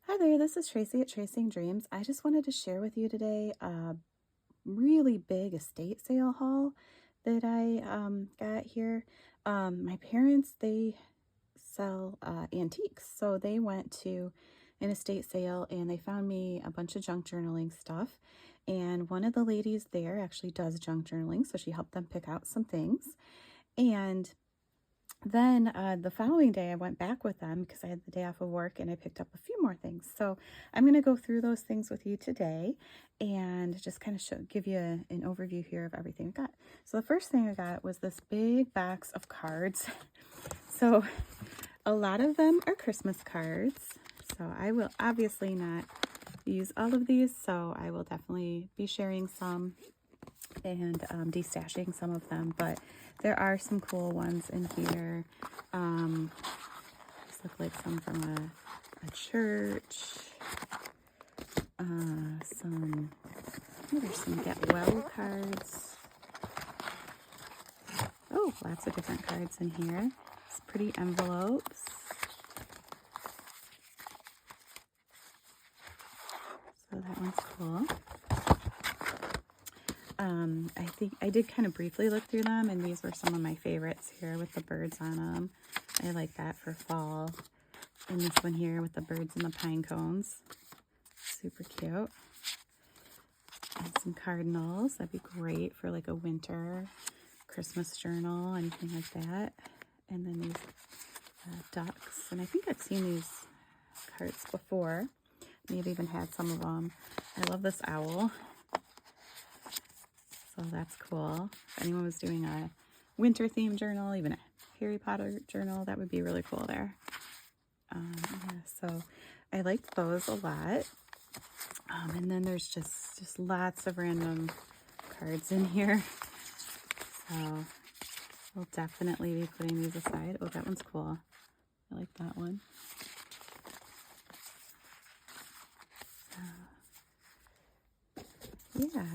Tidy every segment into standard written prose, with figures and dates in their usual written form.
Hi there, this is Tracy at Tracing Dreams. I just wanted to share with you today a really big estate sale haul that I got here. My parents, they sell antiques, so they went to an estate sale and they found me a bunch of junk journaling stuff. And one of the ladies there actually does junk journaling, so she helped them pick out some things. And then the following day, I went back with them because I had the day off of work and I picked up a few more things. So I'm going to go through those things with you today and just kind of give you an overview here of everything I got. So the first thing I got was this big box of cards. So a lot of them are Christmas cards. So I will obviously not use all of these. So I will definitely be sharing some and destashing some of them, but there are some cool ones in here. These look like some from a church. There's some Get Well cards. Oh, lots of different cards in here. It's pretty envelopes. So that one's cool. I think I did kind of briefly look through them, and these were some of my favorites here with the birds on them. I like that for fall. And this one here with the birds and the pine cones. Super cute. And some cardinals. That'd be great for like a winter Christmas journal, anything like that. And then these ducks. And I think I've seen these cards before. Maybe even had some of them. I love this owl. So that's cool. If anyone was doing a winter theme journal, even a Harry Potter journal, that would be really cool there. Yeah, so I liked those a lot. And then there's just lots of random cards in here. So we'll definitely be putting these aside. Oh, that one's cool. I like that one. Yeah.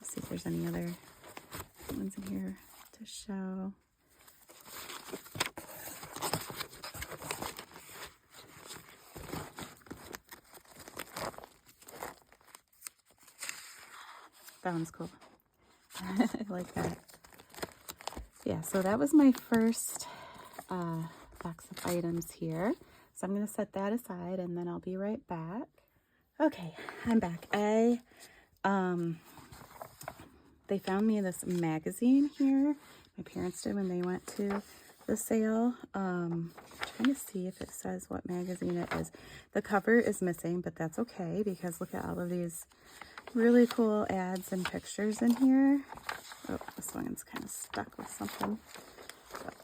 Let's see if there's any other ones in here to show. That one's cool. I like that. Yeah, so that was my first box of items here. So I'm going to set that aside and then I'll be right back. Okay, I'm back. They found me this magazine here. My parents did when they went to the sale. Trying to see if it says what magazine it is. The cover is missing, but that's okay because look at all of these really cool ads and pictures in here. Oh, this one's kind of stuck with something. But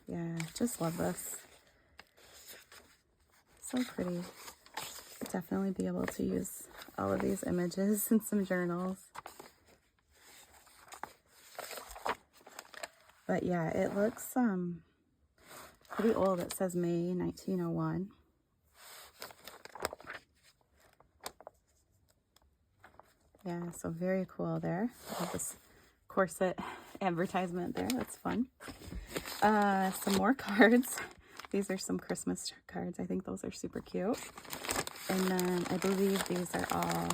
yeah, just love this. So pretty. Definitely be able to use all of these images in some journals. But yeah, it looks pretty old. It says May 1901. Yeah, so very cool there. I have this corset advertisement there. That's fun. Some more cards. These are some Christmas cards. I think those are super cute. And then I believe these are all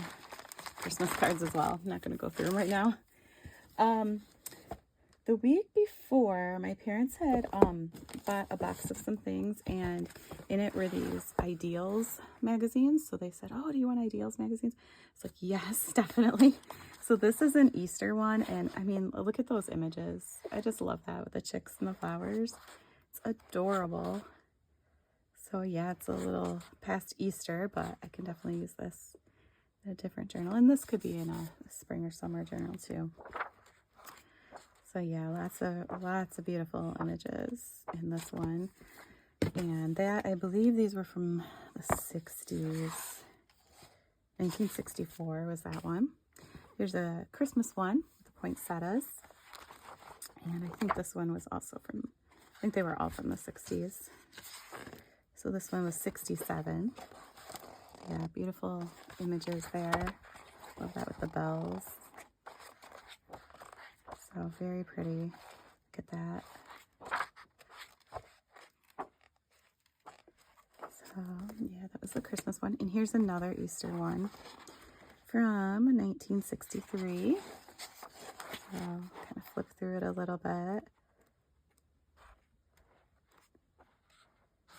Christmas cards as well. I'm not going to go through them right now. The week before, my parents had bought a box of some things, and in it were these Ideals magazines. So they said, oh, do you want Ideals magazines? It's like, yes, definitely. So this is an Easter one, and I mean, look at those images. I just love that with the chicks and the flowers. It's adorable. So yeah, it's a little past Easter, but I can definitely use this in a different journal. And this could be in a spring or summer journal too. So yeah, lots of beautiful images in this one. And that, I believe these were from the 60s. 1964 was that one. Here's a Christmas one with the poinsettias. And I think this one was also from, I think they were all from the 60s. So this one was 67. Yeah, beautiful images there. Love that with the bells. So very pretty. Look at that. So yeah, that is the Christmas one. And here's another Easter one from 1963. So kind of flip through it a little bit.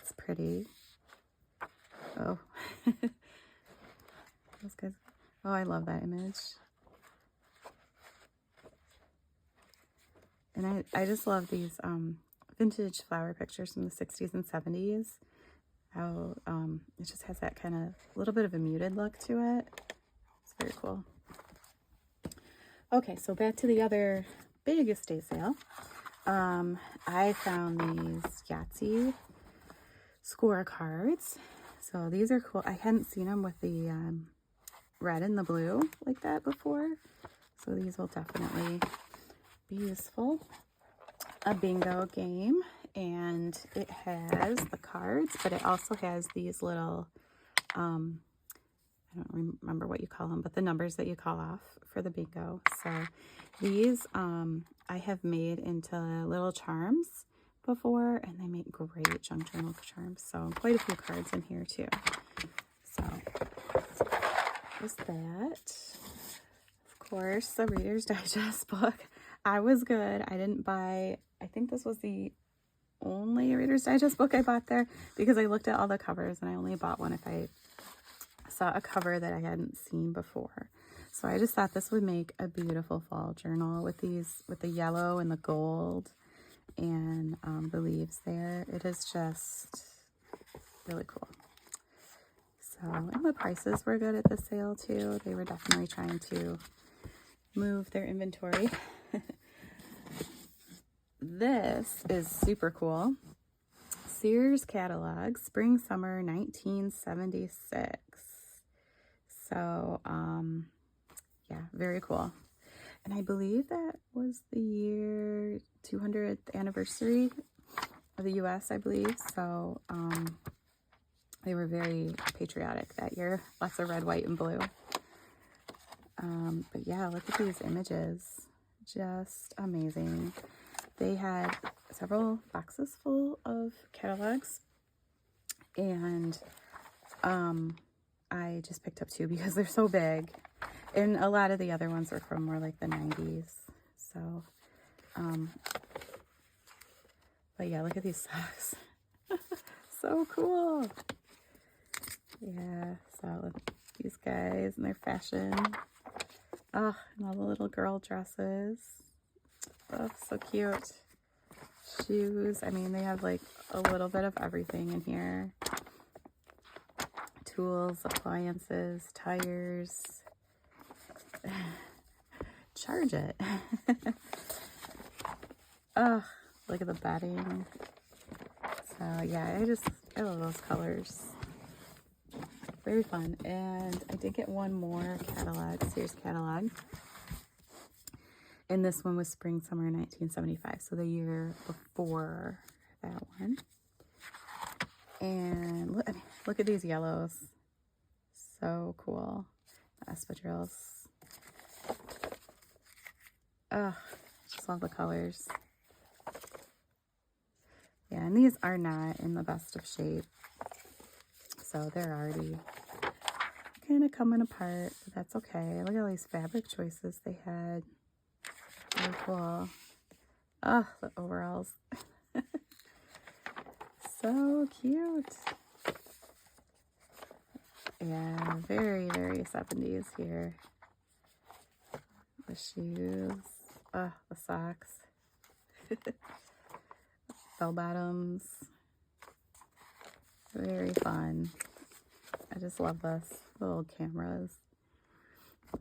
It's pretty. Oh, those guys. Oh, I love that image. And I just love these vintage flower pictures from the 60s and 70s. How it just has that kind of little bit of a muted look to it. It's very cool. Okay, so back to the other big estate sale. I found these Yahtzee scorecards. So these are cool. I hadn't seen them with the red and the blue like that before. So these will definitely be useful. A bingo game, and it has the cards, but it also has these little I don't remember what you call them, but the numbers that you call off for the bingo. So these I have made into little charms before, and they make great junk journal charms. So quite a few cards in here too. So there's that. Of course, the Reader's Digest book. I was good. I didn't buy, I think this was the only Reader's Digest book I bought there, because I looked at all the covers and I only bought one if I saw a cover that I hadn't seen before. So I just thought this would make a beautiful fall journal with these, with the yellow and the gold and the leaves there. It is just really cool. So, and the prices were good at the sale too. They were definitely trying to move their inventory. This is super cool. Sears catalog, spring summer 1976. So yeah, very cool. And I believe that was the year 200th anniversary of the US, I believe. So they were very patriotic that year. Lots of red, white, and blue. But yeah, look at these images. Just amazing. They had several boxes full of catalogs, and I just picked up two because they're so big, and a lot of the other ones are from more like the 90s. So but yeah, look at these socks. So cool. Yeah, so these guys and their fashion. Oh, and all the little girl dresses. Oh, so cute. Shoes. I mean, they have like a little bit of everything in here. Tools, appliances, tires. Charge it. Oh, look at the bedding. So yeah, I love those colors. Very fun. And I did get one more catalog, Sears catalog. And this one was spring, summer 1975. So the year before that one. And look at these yellows. So cool. The espadrilles. Oh, just love the colors. Yeah, and these are not in the best of shape. So they're already kind of coming apart, but that's okay. Look at all these fabric choices they had. Very cool. Oh, the overalls. So cute. Yeah, very, very 70s here. The shoes. Oh, the socks. Bell bottoms. Very fun. I just love this. Little cameras.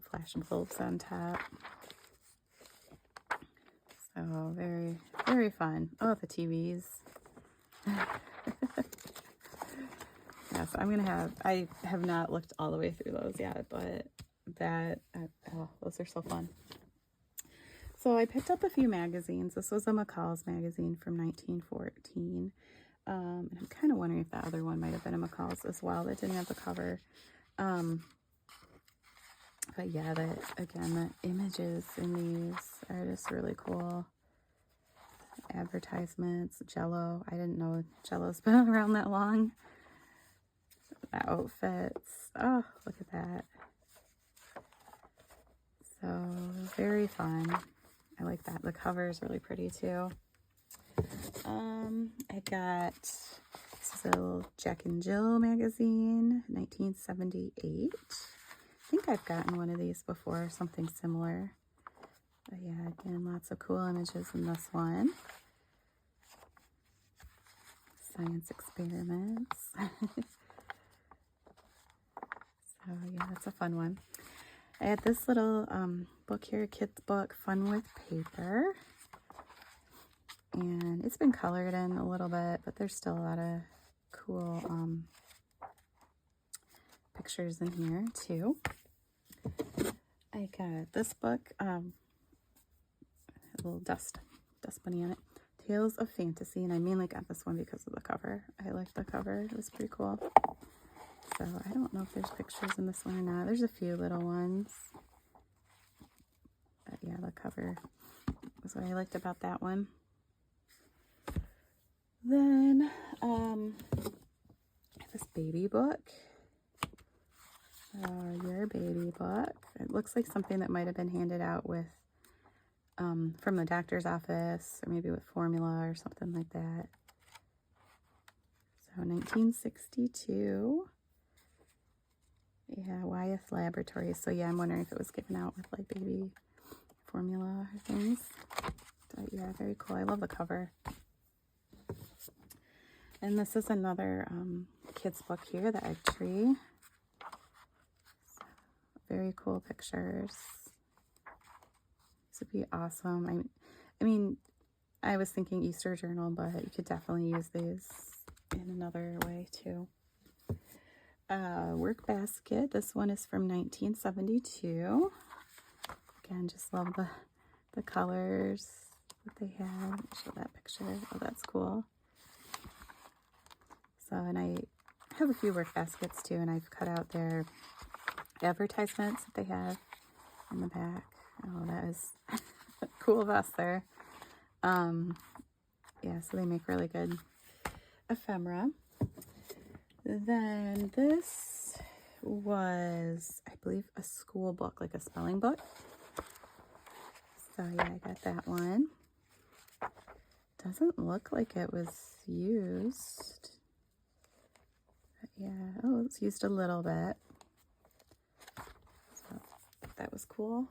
Flash bulbs on top. So very, very fun. Oh, the TVs. Yeah, so I'm going to I have not looked all the way through those yet, but oh, those are so fun. So I picked up a few magazines. This was a McCall's magazine from 1914. And I'm kind of wondering if that other one might have been a McCall's as well that didn't have the cover. But yeah, again, the images in these are just really cool. Advertisements, Jell-O. I didn't know Jell-O's been around that long. the outfits. Oh, look at that. So very fun. I like that. The cover is really pretty too. I got this is a little Jack and Jill magazine, 1978. I think I've gotten one of these before, something similar. But yeah, again, lots of cool images in this one. Science experiments. So yeah, that's a fun one. I had this little book here, kid's book, Fun with Paper. And it's been colored in a little bit, but there's still a lot of cool pictures in here too. I got this book, a little dust bunny on it. Tales of Fantasy, and I mainly got this one because of the cover. I like the cover. It was pretty cool. So I don't know if there's pictures in this one or not. There's a few little ones. But yeah, the cover was what I liked about that one. Then I have this baby book. Your baby book. It looks like something that might have been handed out with from the doctor's office, or maybe with formula or something like that. So 1962. Yeah, Wyeth Laboratories. So yeah, I'm wondering if it was given out with like baby formula or things. But yeah, very cool. I love the cover. And this is another kid's book here, The Egg Tree. So, very cool pictures. This would be awesome. I mean, I was thinking Easter journal, but you could definitely use these in another way too. Work basket. This one is from 1972. Again, just love the colors that they had. Show that picture. Oh, that's cool. So, and I have a few work baskets too, and I've cut out their advertisements that they have in the back. Oh, that is cool vest there. Yeah, so they make really good ephemera. Then this was, I believe, a school book, like a spelling book. So yeah, I got that one. Doesn't look like it was used. But yeah, oh, it's used a little bit. So that was cool.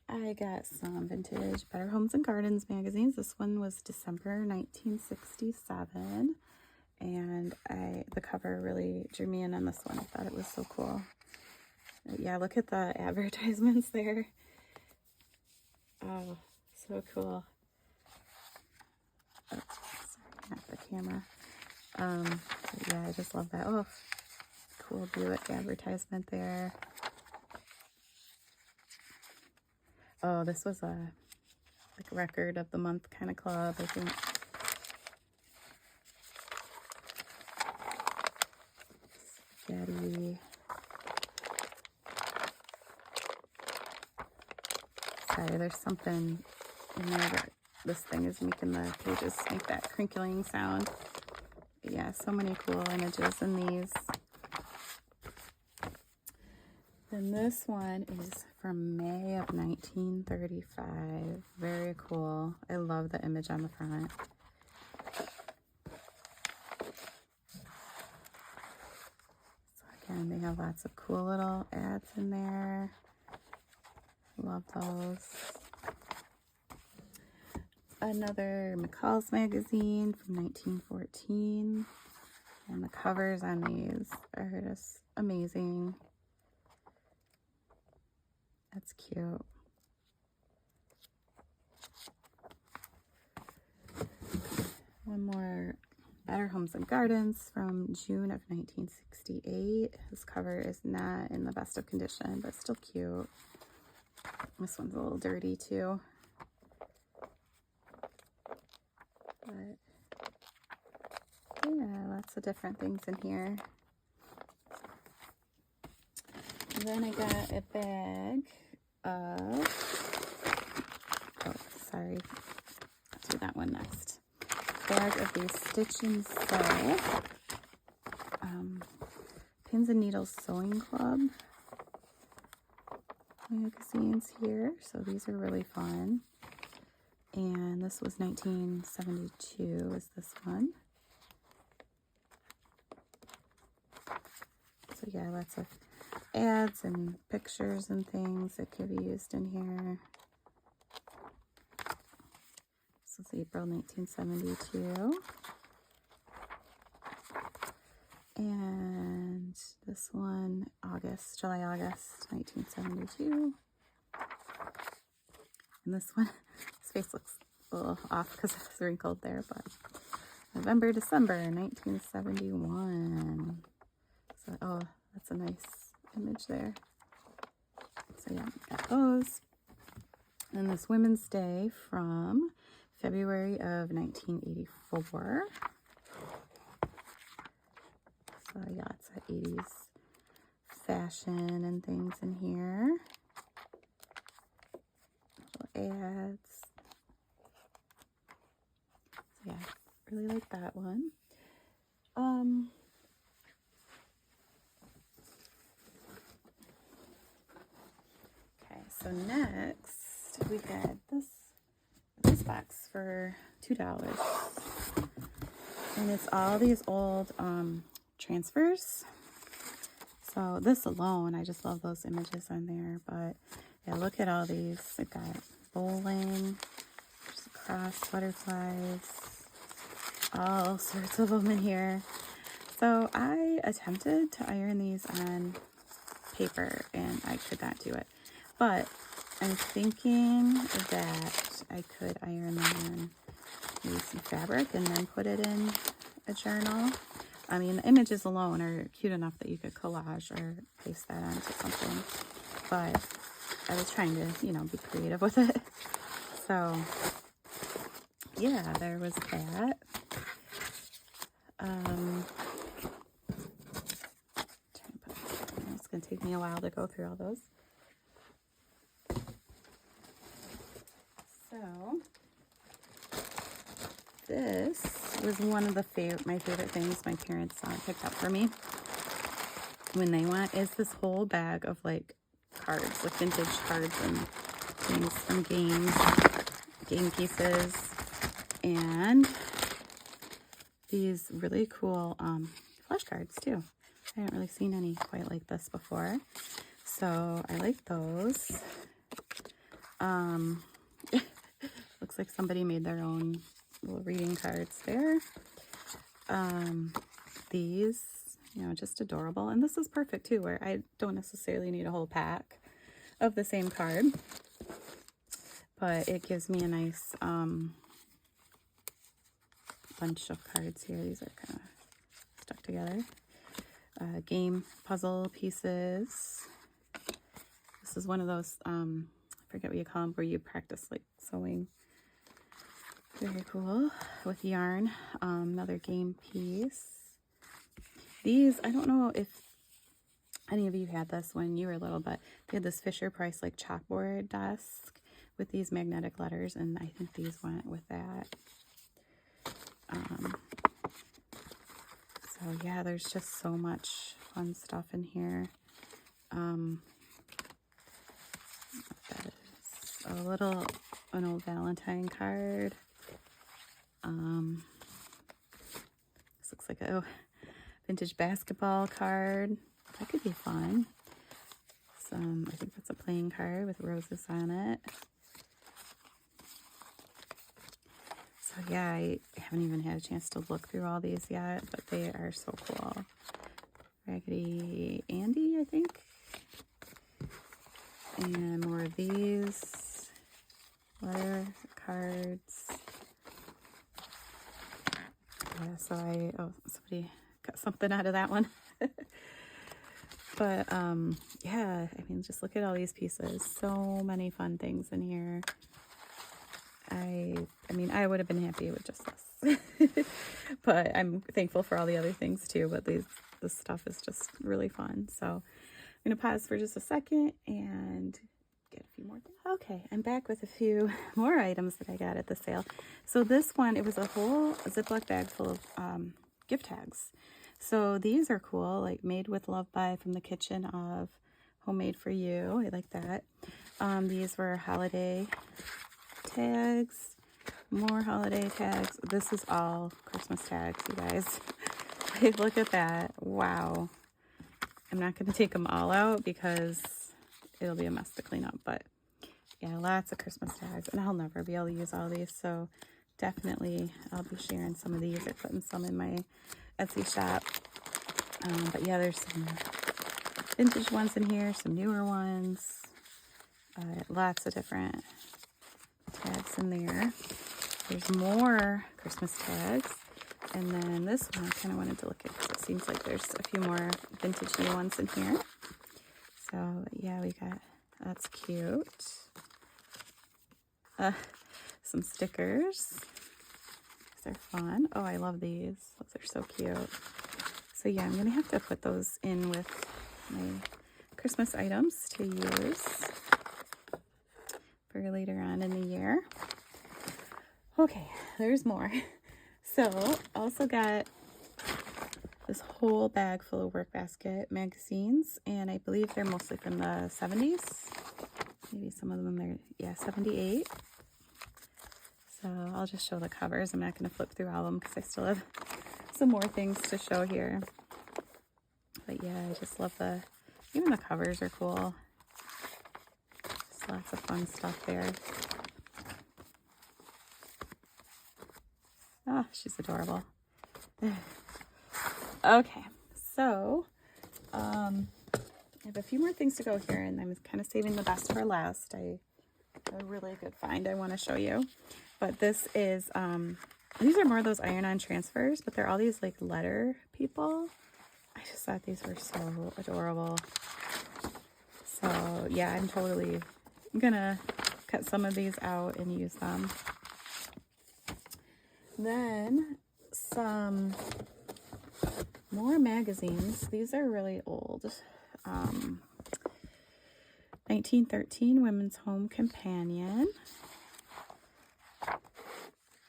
I got some vintage Better Homes and Gardens magazines. This one was December 1967. And the cover really drew me in on this one. I thought it was so cool. Yeah, look at the advertisements there. Oh, so cool. Oh, sorry, not the camera. Yeah, I just love that. Oh, cool Buick advertisement there. Oh, this was a like record of the month kind of club, I think. Spaghetti. Sorry, there's something in there that this thing is making the pages make that crinkling sound. But yeah, so many cool images in these. Then this one is from May of 1935. Very cool. I love the image on the front. Again, they have lots of cool little ads in there. Love those. Another McCall's magazine from 1914. And the covers on these are just amazing. That's cute. One more Better Homes and Gardens from June of 1968. This cover is not in the best of condition, but still cute. This one's a little dirty too. But yeah, lots of different things in here. And then I got a bag of, oh, sorry, I'll do that one next. Bag of these Stitch and Sew Pins and Needles Sewing Club magazines here. So these are really fun. And this was 1972 is this one. So yeah, lots of ads and pictures and things that could be used in here. This is April 1972. And this one, July, August 1972. And this one, his face looks a little off because it's wrinkled there, but November, December 1971. So, oh, that's a nice image there. So yeah, got those. And this Women's Day from February of 1984. So yeah, it's that 80s fashion and things in here. Little ads. So yeah, really like that one. Okay, so next we had this box for $2. And it's all these old transfers. So this alone, I just love those images on there. But yeah, look at all these. They've got bowling, there's cross butterflies, all sorts of them in here. So I attempted to iron these on paper and I could not do it. But I'm thinking that I could iron them on maybe some fabric and then put it in a journal. I mean, the images alone are cute enough that you could collage or paste that onto something. But I was trying to, you know, be creative with it. So, yeah, there was that. It's going to take me a while to go through all those. So, this was one of the my favorite things my parents picked up for me when they went, is this whole bag of like cards, like vintage cards and things from games, game pieces, and these really cool flashcards too. I haven't really seen any quite like this before, so I like those. Looks like somebody made their own little reading cards there. These, you know, just adorable. And this is perfect too, where I don't necessarily need a whole pack of the same card, but it gives me a nice bunch of cards here. These are kind of stuck together. Game puzzle pieces. This is one of those, I forget what you call them, where you practice like sewing. Very cool, with yarn. Another game piece. These, I don't know if any of you had this when you were little, but they had this Fisher-Price like chalkboard desk with these magnetic letters, and I think these went with that. So yeah, there's just so much fun stuff in here. That is an old Valentine card. This looks like a vintage basketball card. That could be fun. I think that's a playing card with roses on it. So yeah, I haven't even had a chance to look through all these yet, but they are so cool. Raggedy Andy, I think. And more of these letter cards. Yeah, so somebody got something out of that one. But yeah, I mean, just look at all these pieces. So many fun things in here. I mean, I would have been happy with just this. But I'm thankful for all the other things too. But this stuff is just really fun. So I'm going to pause for just a second and get a few more things. Okay, I'm back with a few more items that I got at the sale. So this one, it was a whole Ziploc bag full of gift tags. So these are cool, like made with love by From the Kitchen of Homemade for You. I like that. These were holiday tags, more holiday tags. This is all Christmas tags, you guys. Like, look at that. Wow. I'm not going to take them all out because it'll be a mess to clean up, but yeah, lots of Christmas tags, and I'll never be able to use all these, so definitely I'll be sharing some of these or putting some in my Etsy shop. But yeah, there's some vintage ones in here, some newer ones, lots of different tags in there. There's more Christmas tags, and then this one I kind of wanted to look at because it seems like there's a few more vintage new ones in here. So yeah, we got, that's cute. Some stickers. These are fun. Oh, I love these. Those are so cute. So yeah, I'm gonna have to put those in with my Christmas items to use for later on in the year. Okay, there's more. So also got this whole bag full of Work Basket magazines, and I believe they're mostly from the 70s. Maybe some of them are, yeah, 78. So I'll just show the covers. I'm not going to flip through all of them because I still have some more things to show here. But yeah, I just love even the covers are cool. Just lots of fun stuff there. Oh, she's adorable. Okay, so I have a few more things to go here, and I'm kind of saving the best for last. I got a really good find I want to show you. But this is, these are more of those iron-on transfers, but they're all these like letter people. I just thought these were so adorable. So yeah, I'm gonna cut some of these out and use them. Then some more magazines. These are really old. 1913 Women's Home Companion.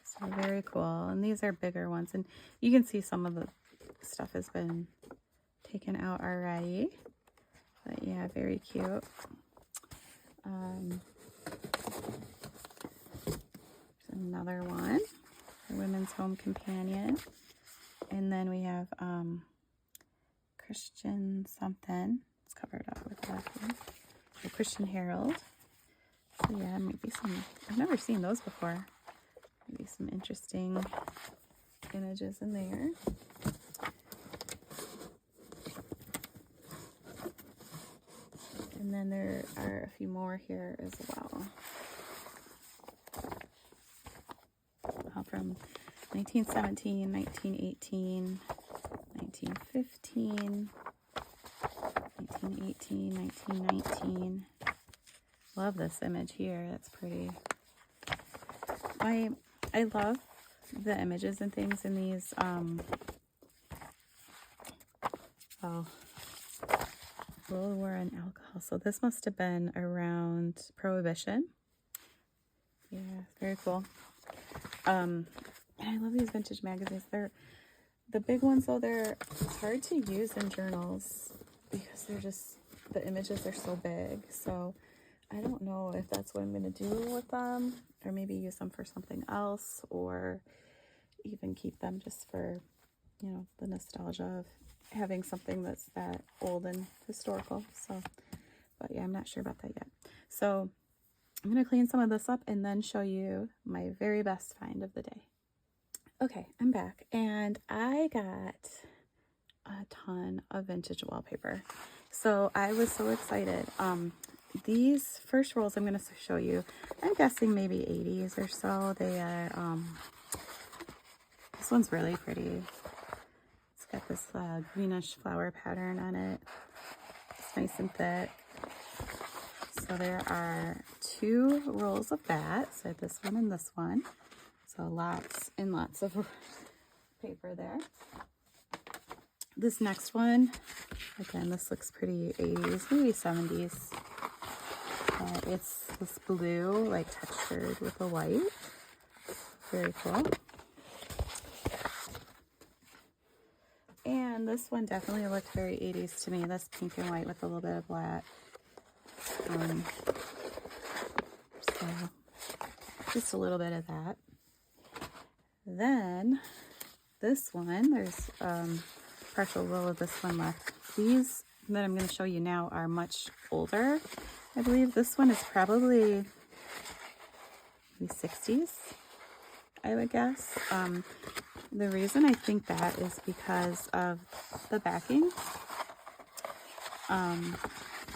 So very cool. And these are bigger ones. And you can see some of the stuff has been taken out already. But yeah, very cute. There's another one. Women's Home Companion. And then we have Christian something. It's covered up with that one. The Christian Herald. So yeah, maybe some, I've never seen those before. Maybe some interesting images in there. And then there are a few more here as well. From 1917, 1918, 1915, 1918, 1919. Love this image here. That's pretty. I love the images and things in these. World War on Alcohol. So this must have been around Prohibition. Yeah, very cool. And I love these vintage magazines. They're the big ones though. It's hard to use in journals because the images are so big. So I don't know if that's what I'm going to do with them, or maybe use them for something else, or even keep them just for, the nostalgia of having something that's that old and historical. So, but yeah, I'm not sure about that yet. So I'm going to clean some of this up and then show you my very best find of the day. Okay, I'm back, and I got a ton of vintage wallpaper. So I was so excited. These first rolls I'm going to show you, I'm guessing maybe 80s or so. They are, this one's really pretty. It's got this greenish flower pattern on it. It's nice and thick. So there are 2 rolls of that. So this one and this one. So lots and lots of paper there. This next one, again, this looks pretty 80s, maybe 70s. It's this blue, like textured with a white. Very cool. And this one definitely looked very 80s to me. This pink and white with a little bit of black. So just a little bit of that. Then this one, there's partial roll of this one left. These that I'm going to show you now are much older. I believe this one is probably the 60s, I would guess. The reason I think that is because of the backing.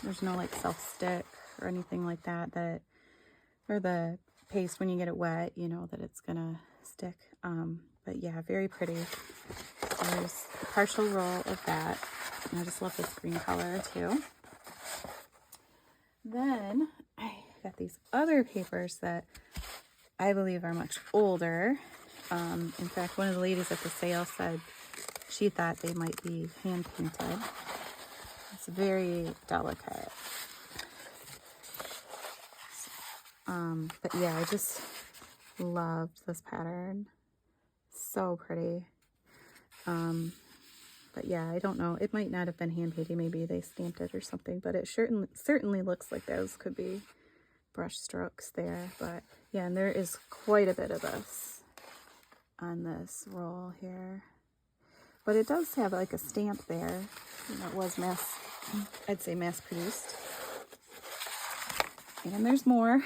There's no like self-stick or anything like that, or the paste when you get it wet, you know that it's gonna stick. But yeah, very pretty. So there's a partial roll of that. And I just love this green color too. Then I got these other papers that I believe are much older. In fact, one of the ladies at the sale said she thought they might be hand painted. It's very delicate. But yeah, I just loved this pattern. So pretty. But yeah, I don't know. It might not have been hand painted. Maybe they stamped it or something. But it certainly looks like those could be brush strokes there. But yeah, and there is quite a bit of this on this roll here. But it does have like a stamp there. And it was I'd say mass produced. And there's more.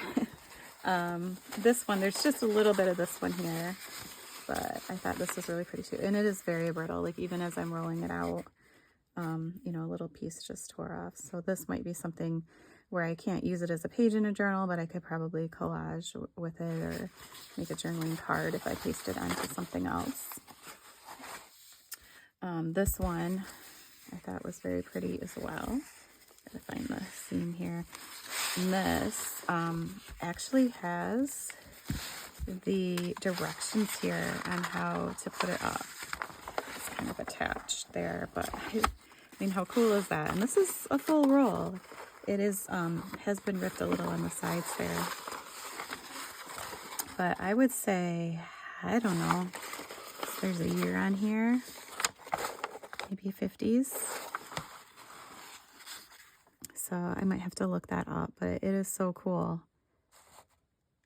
This one, there's just a little bit of this one here. But I thought this was really pretty too. And it is very brittle. Like even as I'm rolling it out, you know, a little piece just tore off. So this might be something where I can't use it as a page in a journal, but I could probably collage with it or make a journaling card if I paste it onto something else. This one I thought was very pretty as well. Gotta find the seam here. And this actually has the directions here on how to put it up. It's kind of attached there, but I mean, how cool is that? And this is a full roll. It is has been ripped a little on the sides there, but I would say, I don't know, there's a year on here, maybe 50s. So I might have to look that up, but it is so cool.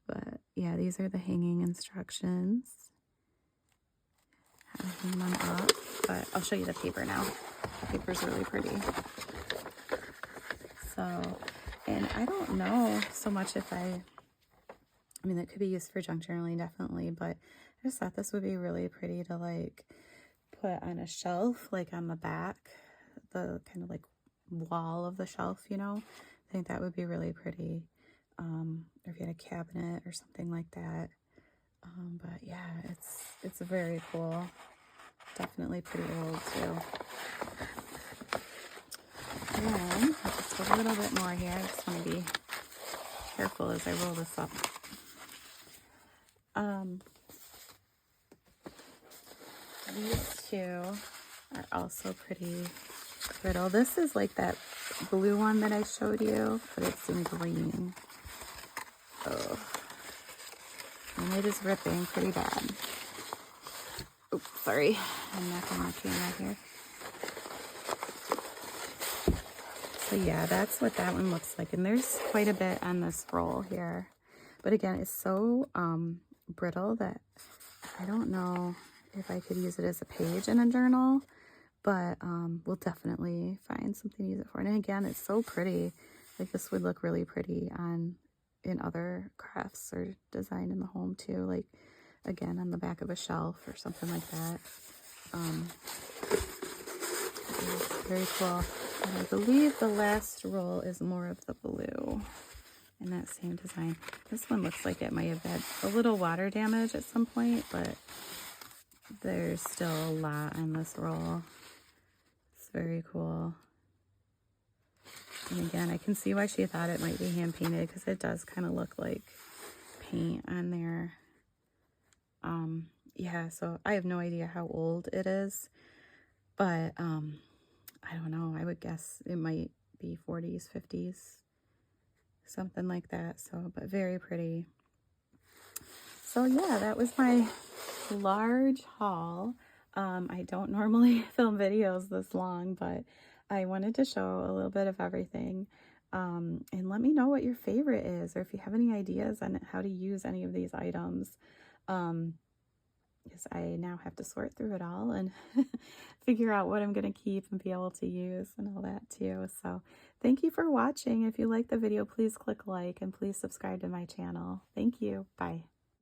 But yeah, these are the hanging instructions. How to hang them up. But I'll show you the paper now. The paper's really pretty. So, and I don't know so much if I mean, it could be used for junk journaling, definitely. But I just thought this would be really pretty to like put on a shelf, like on the back, the kind of like wall of the shelf, you know. I think that would be really pretty. Or if you had a cabinet or something like that. But yeah, it's very cool. Definitely pretty old too. And just a little bit more here. I just want to be careful as I roll this up. These two are also pretty brittle. This is like that blue one that I showed you, but it's in green. Oh, and it is ripping pretty bad. Oops, sorry, I'm knocking my camera here. So yeah, that's what that one looks like, and there's quite a bit on this roll here. But again, it's so brittle that I don't know if I could use it as a page in a journal, but we'll definitely find something to use it for. And again, it's so pretty. Like this would look really pretty in other crafts or design in the home too, like again on the back of a shelf or something like that. Very cool. And I believe the last roll is more of the blue in that same design. This one looks like it might have had a little water damage at some point, but there's still a lot on this roll. It's very cool. And again, I can see why she thought it might be hand painted, because it does kind of look like paint on there. Yeah, so I have no idea how old it is, but I don't know. I would guess it might be 40s, 50s, something like that. So, but very pretty. So yeah, that was my large haul I don't normally film videos this long, but I wanted to show a little bit of everything. And let me know what your favorite is, or if you have any ideas on how to use any of these items. Um, because I now have to sort through it all and figure out what I'm going to keep and be able to use and all that too. So thank you for watching. If you like the video, please click like and please subscribe to my channel. Thank you. Bye.